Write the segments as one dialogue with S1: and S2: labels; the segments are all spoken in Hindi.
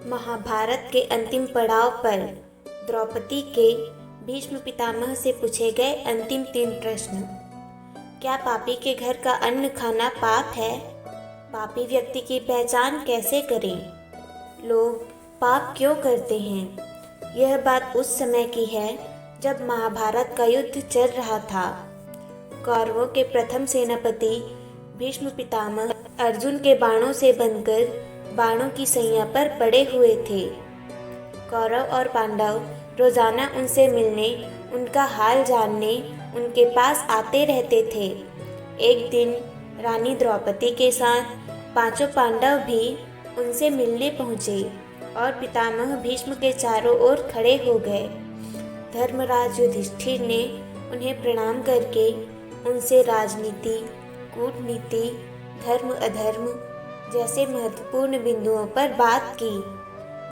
S1: महाभारत के अंतिम पड़ाव पर द्रौपदी के भीष्म पितामह से पूछे गए अंतिम 3 प्रश्न। क्या पापी के घर का अन्न खाना पाप है? पापी व्यक्ति की पहचान कैसे करें? लोग पाप क्यों करते हैं? यह बात उस समय की है जब महाभारत का युद्ध चल रहा था। कौरवों के प्रथम सेनापति भीष्म पितामह अर्जुन के बाणों से बंधकर बाणों की सैया पर पड़े हुए थे। कौरव और पांडव रोजाना उनसे मिलने, उनका हाल जानने उनके पास आते रहते थे। एक दिन रानी द्रौपदी के साथ 5 पांडव भी उनसे मिलने पहुँचे और पितामह भीष्म के चारों ओर खड़े हो गए। धर्मराज युधिष्ठिर ने उन्हें प्रणाम करके उनसे राजनीति, कूटनीति, धर्म अधर्म जैसे महत्वपूर्ण बिंदुओं पर बात की।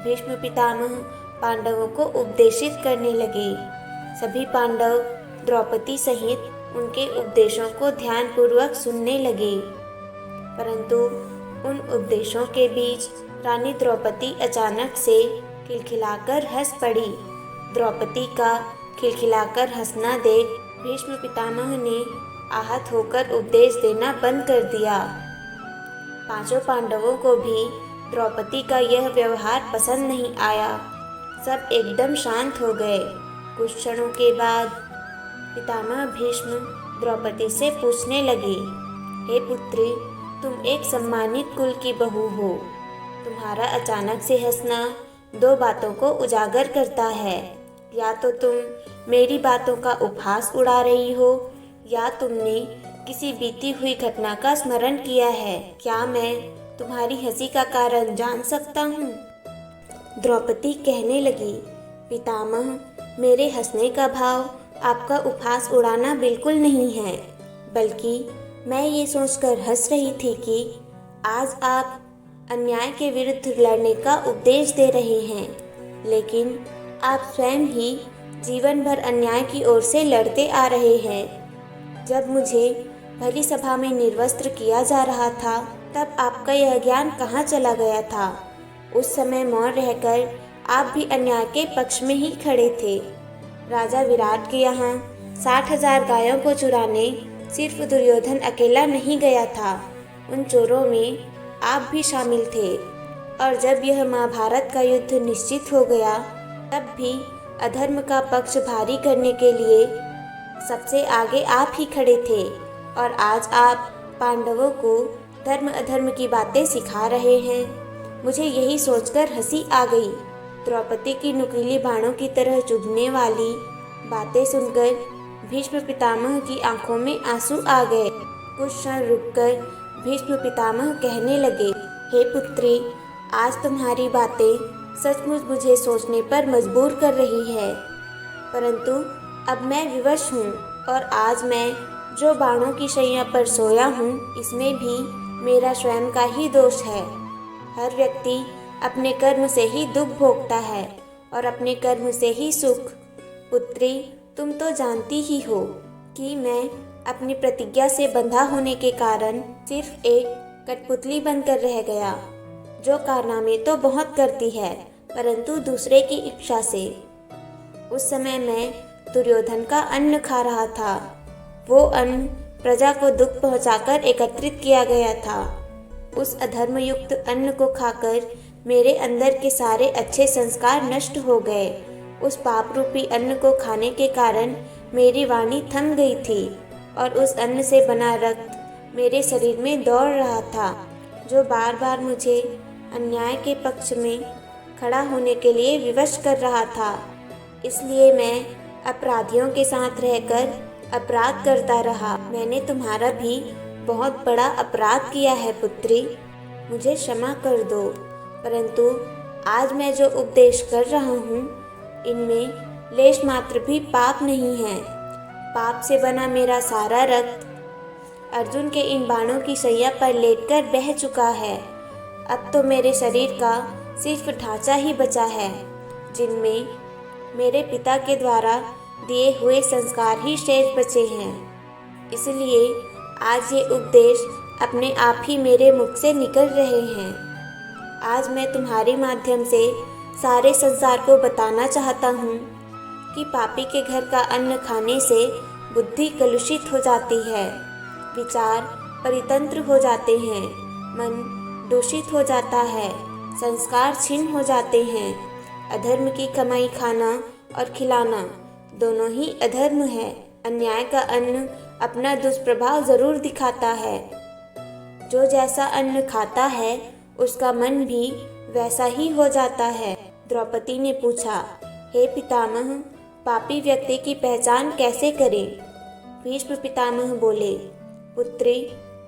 S1: भीष्म पितामह पांडवों को उपदेशित करने लगे। सभी पांडव द्रौपदी सहित उनके उपदेशों को ध्यानपूर्वक सुनने लगे। परंतु उन उपदेशों के बीच रानी द्रौपदी अचानक से खिलखिलाकर हंस पड़ी। द्रौपदी का खिलखिलाकर हंसना देख भीष्म पितामह ने आहत होकर उपदेश देना बंद कर दिया। 5 पांडवों को भी द्रौपदी का यह व्यवहार पसंद नहीं आया। सब एकदम शांत हो गए। कुछ क्षणों के बाद पितामह भीष्म द्रौपदी से पूछने लगे, हे पुत्री, तुम एक सम्मानित कुल की बहू हो। तुम्हारा अचानक से हंसना 2 बातों को उजागर करता है। या तो तुम मेरी बातों का उपहास उड़ा रही हो, या तुमने किसी बीती हुई घटना का स्मरण किया है। क्या मैं तुम्हारी हंसी का कारण जान सकता हूँ? द्रौपदी कहने लगी, पितामह, मेरे हंसने का भाव आपका उपहास उड़ाना बिल्कुल नहीं है, बल्कि मैं ये सोचकर हंस रही थी कि आज आप अन्याय के विरुद्ध लड़ने का उपदेश दे रहे हैं, लेकिन आप स्वयं ही जीवन भर अन्याय की ओर से लड़ते आ रहे हैं। जब मुझे भली सभा में निर्वस्त्र किया जा रहा था, तब आपका यह ज्ञान कहाँ चला गया था? उस समय मौन रहकर आप भी अन्याय के पक्ष में ही खड़े थे। राजा विराट के यहाँ 60,000 गायों को चुराने सिर्फ दुर्योधन अकेला नहीं गया था, उन चोरों में आप भी शामिल थे। और जब यह महाभारत का युद्ध निश्चित हो गया, तब भी अधर्म का पक्ष भारी करने के लिए सबसे आगे आप ही खड़े थे। और आज आप पांडवों को धर्म अधर्म की बातें सिखा रहे हैं। मुझे यही सोचकर हंसी आ गई। द्रौपदी की नुकीली बाणों की तरह चुभने वाली बातें सुनकर भीष्म पितामह की आंखों में आंसू आ गए। कुछ क्षण रुककर भीष्म पितामह कहने लगे, हे पुत्री, आज तुम्हारी बातें सचमुच मुझे सोचने पर मजबूर कर रही है। परंतु अब मैं विवश हूँ, और आज मैं जो बाणों की शैया पर सोया हूँ, इसमें भी मेरा स्वयं का ही दोष है। हर व्यक्ति अपने कर्म से ही दुख भोगता है और अपने कर्म से ही सुख। पुत्री, तुम तो जानती ही हो कि मैं अपनी प्रतिज्ञा से बंधा होने के कारण सिर्फ एक कठपुतली बनकर रह गया, जो कारनामे तो बहुत करती है, परंतु दूसरे की इच्छा से। उस समय मैं दुर्योधन का अन्न खा रहा था। वो अन्न प्रजा को दुख पहुंचाकर एकत्रित किया गया था। उस अधर्मयुक्त अन्न को खाकर मेरे अंदर के सारे अच्छे संस्कार नष्ट हो गए। उस पाप रूपी अन्न को खाने के कारण मेरी वाणी थम गई थी, और उस अन्न से बना रक्त मेरे शरीर में दौड़ रहा था, जो बार बार मुझे अन्याय के पक्ष में खड़ा होने के लिए विवश कर रहा था। इसलिए मैं अपराधियों के साथ रहकर अपराध करता रहा। मैंने तुम्हारा भी बहुत बड़ा अपराध किया है पुत्री, मुझे क्षमा कर दो। परंतु आज मैं जो उपदेश कर रहा हूँ, इनमें लेश मात्र भी पाप नहीं है। पाप से बना मेरा सारा रक्त अर्जुन के इन बाणों की सैया पर लेटकर बह चुका है। अब तो मेरे शरीर का सिर्फ ढांचा ही बचा है, जिनमें मेरे पिता के द्वारा दिए हुए संस्कार ही शेष बचे हैं। इसलिए आज ये उपदेश अपने आप ही मेरे मुख से निकल रहे हैं। आज मैं तुम्हारे माध्यम से सारे संसार को बताना चाहता हूँ कि पापी के घर का अन्न खाने से बुद्धि कलुषित हो जाती है, विचार परितंत्र हो जाते हैं, मन दूषित हो जाता है, संस्कार छिन्न हो जाते हैं। अधर्म की कमाई खाना और खिलाना दोनों ही अधर्म है। अन्याय का अन्न अपना दुष्प्रभाव जरूर दिखाता है। जो जैसा अन्न खाता है उसका मन भी वैसा ही हो जाता है। द्रौपदी ने पूछा, हे पितामह, पापी व्यक्ति की पहचान कैसे करें? भीष्म पितामह बोले, पुत्री,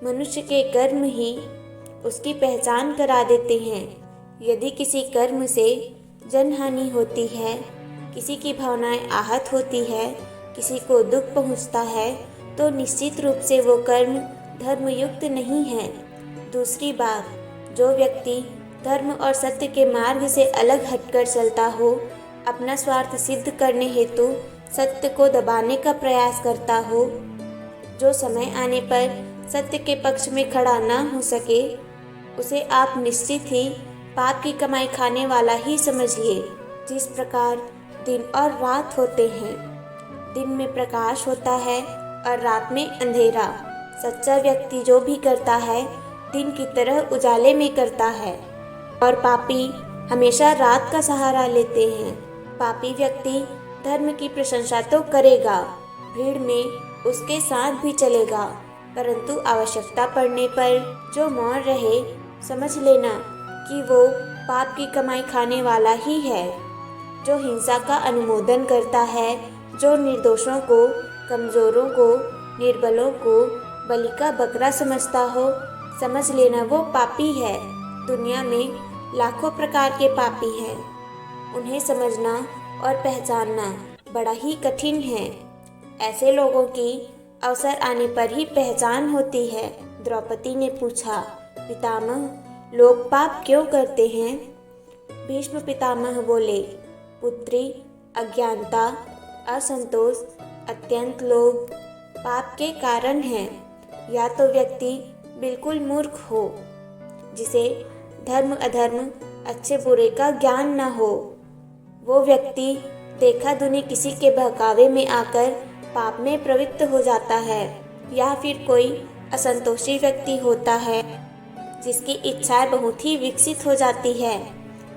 S1: मनुष्य के कर्म ही उसकी पहचान करा देते हैं। यदि किसी कर्म से जनहानि होती है, किसी की भावनाएं आहत होती है, किसी को दुख पहुंचता है, तो निश्चित रूप से वो कर्म धर्मयुक्त नहीं है। दूसरी बात, जो व्यक्ति धर्म और सत्य के मार्ग से अलग हटकर चलता हो, अपना स्वार्थ सिद्ध करने हेतु सत्य को दबाने का प्रयास करता हो, जो समय आने पर सत्य के पक्ष में खड़ा ना हो सके, उसे आप निश्चित ही पाप की कमाई खाने वाला ही समझिए। जिस प्रकार दिन और रात होते हैं, दिन में प्रकाश होता है और रात में अंधेरा, सच्चा व्यक्ति जो भी करता है दिन की तरह उजाले में करता है, और पापी हमेशा रात का सहारा लेते हैं। पापी व्यक्ति धर्म की प्रशंसा तो करेगा, भीड़ में उसके साथ भी चलेगा, परंतु आवश्यकता पड़ने पर जो मौन रहे, समझ लेना कि वो पाप की कमाई खाने वाला ही है। जो हिंसा का अनुमोदन करता है, जो निर्दोषों को, कमजोरों को, निर्बलों को बलि का बकरा समझता हो, समझ लेना वो पापी है। दुनिया में लाखों प्रकार के पापी हैं, उन्हें समझना और पहचानना बड़ा ही कठिन है। ऐसे लोगों की अवसर आने पर ही पहचान होती है। द्रौपदी ने पूछा, पितामह, लोग पाप क्यों करते हैं? भीष्म पितामह बोले, पुत्री, अज्ञानता, असंतोष, अत्यंत लोभ पाप के कारण हैं। या तो व्यक्ति बिल्कुल मूर्ख हो, जिसे धर्म अधर्म, अच्छे बुरे का ज्ञान न हो, वो व्यक्ति देखा दुनी किसी के बहकावे में आकर पाप में प्रवृत्त हो जाता है। या फिर कोई असंतोषी व्यक्ति होता है जिसकी इच्छाएं बहुत ही विकसित हो जाती है।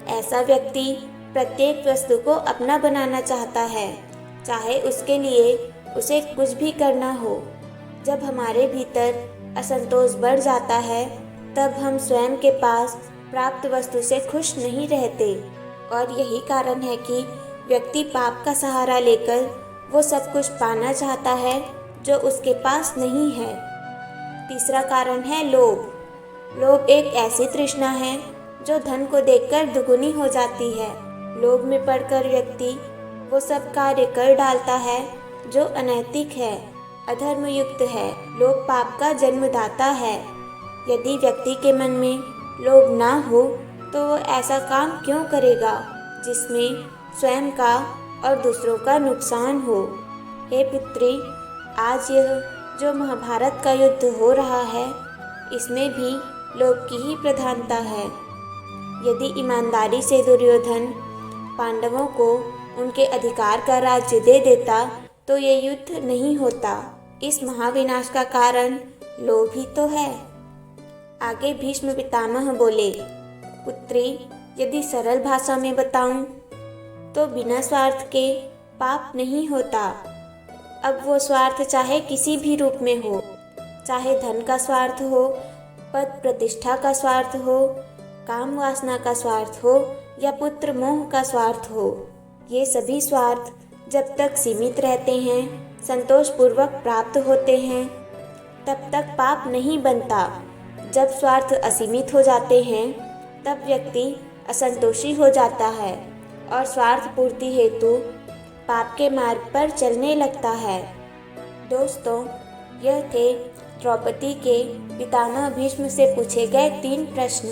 S1: ऐसा व्यक्ति प्रत्येक वस्तु को अपना बनाना चाहता है, चाहे उसके लिए उसे कुछ भी करना हो। जब हमारे भीतर असंतोष बढ़ जाता है, तब हम स्वयं के पास प्राप्त वस्तु से खुश नहीं रहते, और यही कारण है कि व्यक्ति पाप का सहारा लेकर वो सब कुछ पाना चाहता है जो उसके पास नहीं है। तीसरा कारण है लोभ। लोभ एक ऐसी तृष्णा है जो धन को देखकर दुगुनी हो जाती है। लोभ में पड़कर व्यक्ति वो सब कार्य कर डालता है जो अनैतिक है, अधर्मयुक्त है। लोभ पाप का जन्मदाता है। यदि व्यक्ति के मन में लोभ ना हो तो वो ऐसा काम क्यों करेगा जिसमें स्वयं का और दूसरों का नुकसान हो। हे पुत्री, आज यह जो महाभारत का युद्ध हो रहा है, इसमें भी लोभ की ही प्रधानता है। यदि ईमानदारी से दुर्योधन पांडवों को उनके अधिकार का राज्य दे देता तो ये युद्ध नहीं होता। इस महाविनाश का कारण लोभ ही तो है। आगे भीष्म पितामह बोले, पुत्री, यदि सरल भाषा में बताऊं तो बिना स्वार्थ के पाप नहीं होता। अब वो स्वार्थ चाहे किसी भी रूप में हो, चाहे धन का स्वार्थ हो, पद प्रतिष्ठा का स्वार्थ हो, काम वासना का स्वार्थ हो, या पुत्र मोह का स्वार्थ हो। ये सभी स्वार्थ जब तक सीमित रहते हैं, संतोषपूर्वक प्राप्त होते हैं, तब तक पाप नहीं बनता। जब स्वार्थ असीमित हो जाते हैं, तब व्यक्ति असंतोषी हो जाता है और स्वार्थ पूर्ति हेतु पाप के मार्ग पर चलने लगता है। दोस्तों, यह थे द्रौपदी के पितामह भीष्म से पूछे गए 3 प्रश्न।